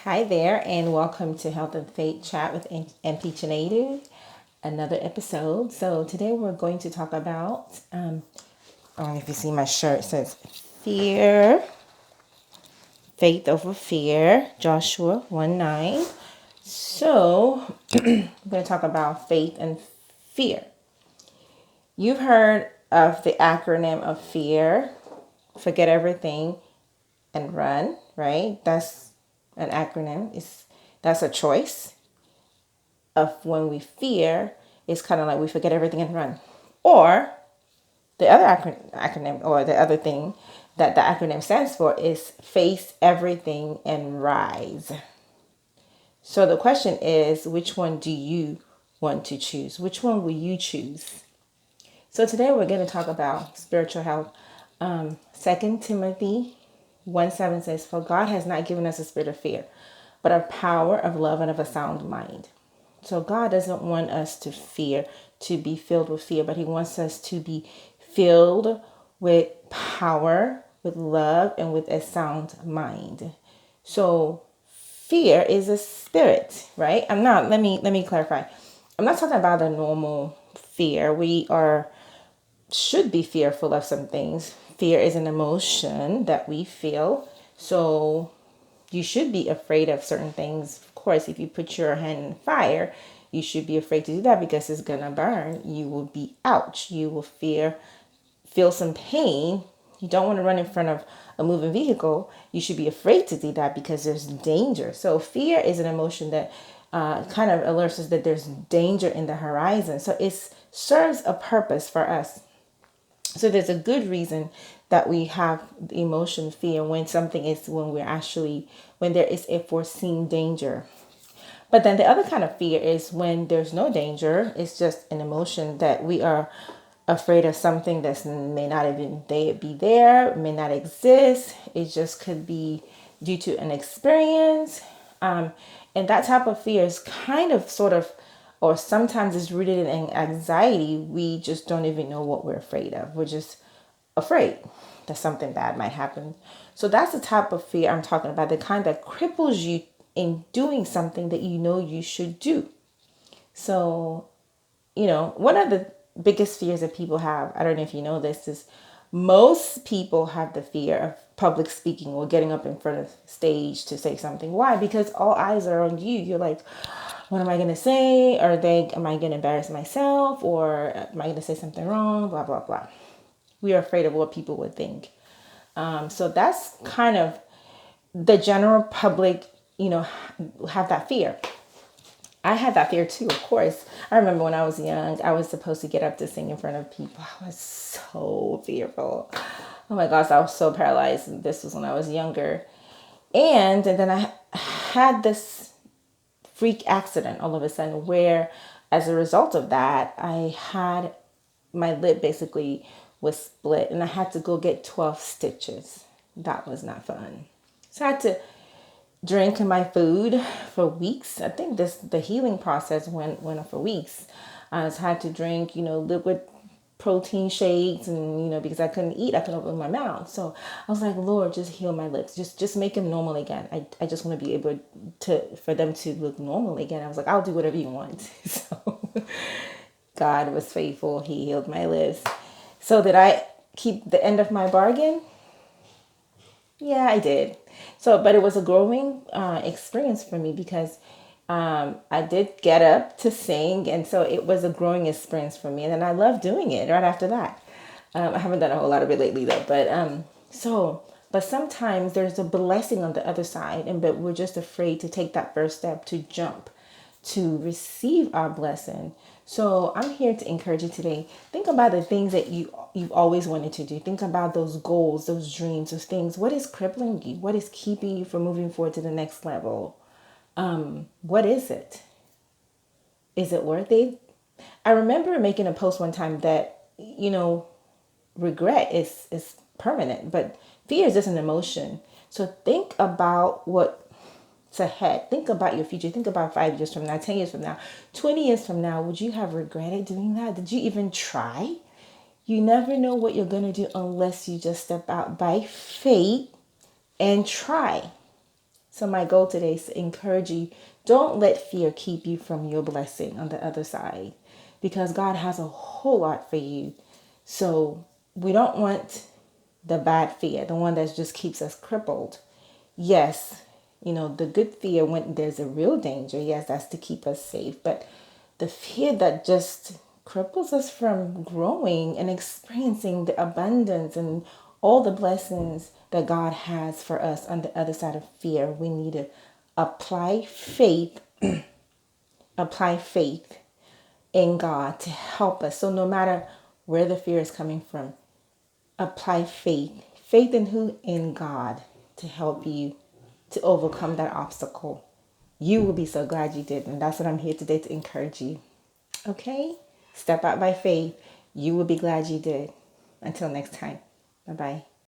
Hi there, and welcome to Health and Faith Chat with NP Chinedu, another episode. So today we're going to talk about, I don't know if you see my shirt, it says fear, faith over fear, Joshua 1:9. So we're going to talk about faith and fear. You've heard of the acronym of fear, forget everything and run, right? That's an acronym. That's a choice of when we fear. It's kind of like we forget everything and run. Or the other acronym or the other thing that the acronym stands for is face everything and rise. So the question is, which one do you want to choose? Which one will you choose? So today we're going to talk about spiritual health. 2 Timothy 1:7 says, "For God has not given us a spirit of fear, but of power, of love, and of a sound mind." So God doesn't want us to fear, to be filled with fear, but He wants us to be filled with power, with love, and with a sound mind. So fear is a spirit, right? Let me clarify. I'm not talking about a normal fear. We are should be fearful of some things. Fear is an emotion that we feel. So you should be afraid of certain things. Of course, if you put your hand in fire, you should be afraid to do that because it's gonna burn. You will be ouch. You will feel some pain. You don't want to run in front of a moving vehicle. You should be afraid to do that because there's danger. So fear is an emotion that kind of alerts us that there's danger in the horizon. So it serves a purpose for us. So there's a good reason that we have the emotion fear when there is a foreseen danger. But then the other kind of fear is when there's no danger. It's just an emotion that we are afraid of something that may not even be there, may not exist. It just could be due to an experience. And that type of fear is kind of sort of, or sometimes it's rooted in anxiety. We just don't even know what we're afraid of. We're just afraid that something bad might happen. So that's the type of fear I'm talking about, the kind that cripples you in doing something that you know you should do. So, one of the biggest fears that people have, I don't know if you know this, is most people have the fear of public speaking or getting up in front of stage to say something. Why? Because all eyes are on you. You're like, what am I going to say? Am I going to embarrass myself? Or am I going to say something wrong? Blah, blah, blah. We are afraid of what people would think. So that's kind of the general public, have that fear. I had that fear too, of course. I remember when I was young, I was supposed to get up to sing in front of people. I was so fearful. Oh my gosh, I was so paralyzed. This was when I was younger. And then I had this freak accident all of a sudden where, as a result of that, I had my lip basically was split and I had to go get 12 stitches. That was not fun. So I had to drink my food for weeks. I think the healing process went on for weeks. I just had to drink, liquid protein shakes and, because I couldn't eat, I couldn't open my mouth. So I was like, Lord, just heal my lips. Just make them normal again. I just want to be able for them to look normal again. I was like, I'll do whatever you want. So God was faithful. He healed my lips. So did I keep the end of my bargain? Yeah, I did. So, but it was a growing experience for me because I did get up to sing, and so it was a growing experience for me, and then I loved doing it right after that. I haven't done a whole lot of it lately though, but sometimes there's a blessing on the other side, but we're just afraid to take that first step to jump to receive our blessing. So I'm here to encourage you today. Think about the things that you've always wanted to do. Think about those goals, those dreams, those things. What is crippling you? What is keeping you from moving forward to the next level? What is it? Is it worth it? I remember making a post one time that, regret is permanent, but fear is just an emotion. So think about what's ahead. Think about your future. Think about 5 years from now, 10 years from now, 20 years from now. Would you have regretted doing that? Did you even try? You never know what you're going to do unless you just step out by faith and try. So my goal today is to encourage you, don't let fear keep you from your blessing on the other side, because God has a whole lot for you. So we don't want the bad fear, the one that just keeps us crippled. Yes, the good fear when there's a real danger, yes, that's to keep us safe. But the fear that just cripples us from growing and experiencing the abundance and all the blessings that God has for us on the other side of fear, we need to apply faith, apply faith in God to help us. So no matter where the fear is coming from, apply faith. Faith in who? In God, to help you to overcome that obstacle. You will be so glad you did. And that's what I'm here today to encourage you. Okay? Step out by faith. You will be glad you did. Until next time. Bye bye.